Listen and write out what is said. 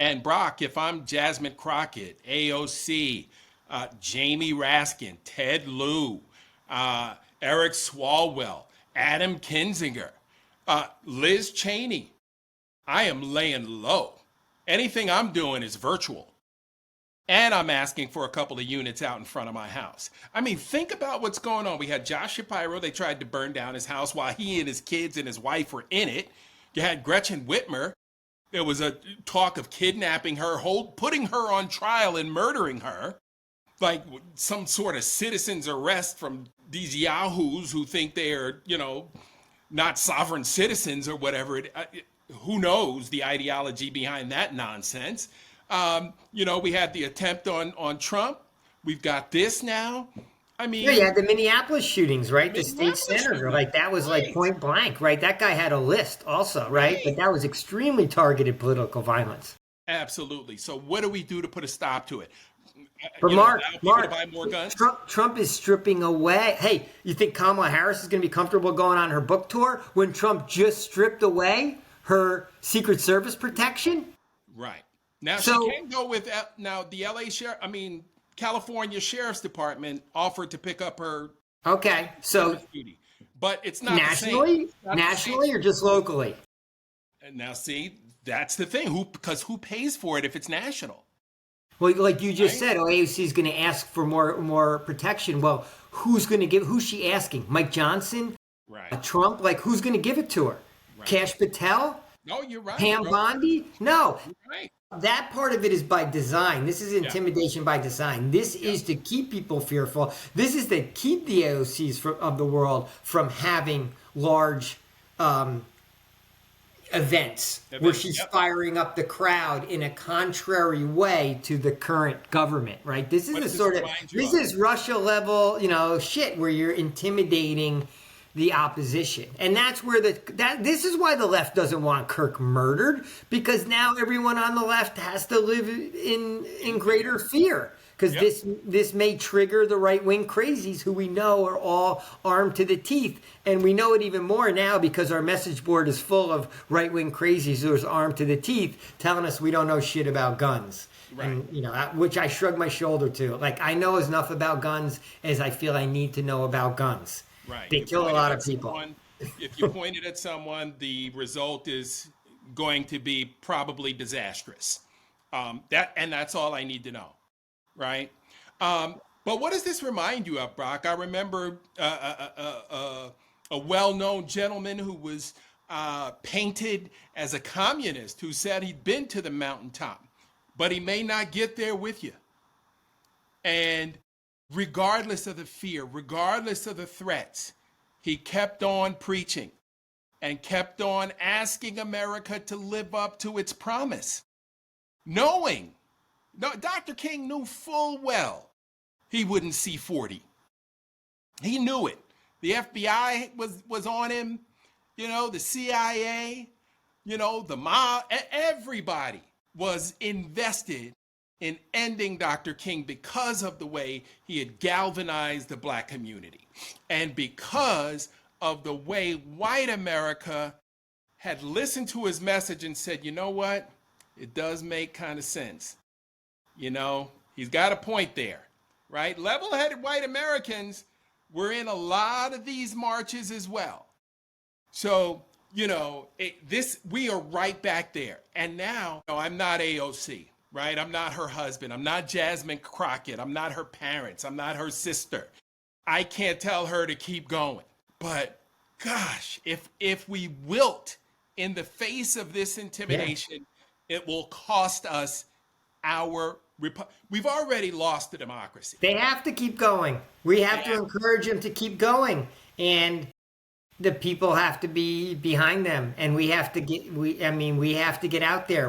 And Brock, if I'm Jasmine Crockett, AOC, Jamie Raskin, Ted Lieu, Eric Swalwell, Adam Kinzinger, Liz Cheney, I am laying low. Anything I'm doing is virtual. And I'm asking for a couple of units out in front of my house. I mean, think about what's going on. We had Josh Shapiro. They tried to burn down his house while he and his kids and his wife were in it. You had Gretchen Whitmer. There was a talk of kidnapping her, putting her on trial and murdering her, like some sort of citizen's arrest from these yahoos who think they are, not sovereign citizens or whatever. Who knows the ideology behind that nonsense? We had the attempt on Trump. We've got this now. I mean, yeah, you had the Minneapolis shootings, right? The state senator, like that was like point blank, right? That guy had a list also, right? But that was extremely targeted political violence. Absolutely. So what do we do to put a stop to it? But Mark, to buy more guns? Trump is stripping away. Hey, you think Kamala Harris is going to be comfortable going on her book tour when Trump just stripped away her Secret Service protection? Right. Now she can go with the LA sheriff. I mean, California Sheriff's Department offered to pick up her. Okay, so duty, but it's not nationally, or just locally. And now, see, that's the thing. Because who pays for it if it's national? Well, like you just said, AOC is going to ask for more protection. Well, who's she asking? Mike Johnson? Right. Trump? Like, who's going to give it to her? Right. Kash Patel? No, you're right. Pam Bondi? No. You're right. That part of it is by design. This is intimidation by design. This is to keep people fearful. This is to keep the AOCs of the world from having large events where she's firing up the crowd in a contrary way to the current government, right? This is this is Russia level, shit where you're intimidating the opposition. And that's where this is why the left doesn't want Kirk murdered, because now everyone on the left has to live in greater fear. Because this may trigger the right-wing crazies who we know are all armed to the teeth. And we know it even more now because our message board is full of right-wing crazies who are armed to the teeth telling us we don't know shit about guns. Right. And, which I shrug my shoulder to. Like, I know enough about guns as I feel I need to know about guns. Right. They kill a lot of people. If you point it at someone, the result is going to be probably disastrous. That's all I need to know. Right. But what does this remind you of, Brock? I remember a well-known gentleman who was painted as a communist who said he'd been to the mountaintop, but he may not get there with you. And regardless of the fear, regardless of the threats, he kept on preaching and kept on asking America to live up to its promise, knowing. No, Dr. King knew full well he wouldn't see 40. He knew it. The FBI was on him, the CIA, the mob, everybody was invested in ending Dr. King because of the way he had galvanized the Black community and because of the way white America had listened to his message and said, you know what? It does make kind of sense. He's got a point there, right? Level-headed white Americans were in a lot of these marches as well. So, we are right back there. And now, I'm not AOC, right? I'm not her husband. I'm not Jasmine Crockett. I'm not her parents. I'm not her sister. I can't tell her to keep going. But gosh, if we wilt in the face of this intimidation, it will cost us we've already lost the democracy. They have to keep going. We have to encourage them to keep going, and the people have to be behind them. And we have to get out there.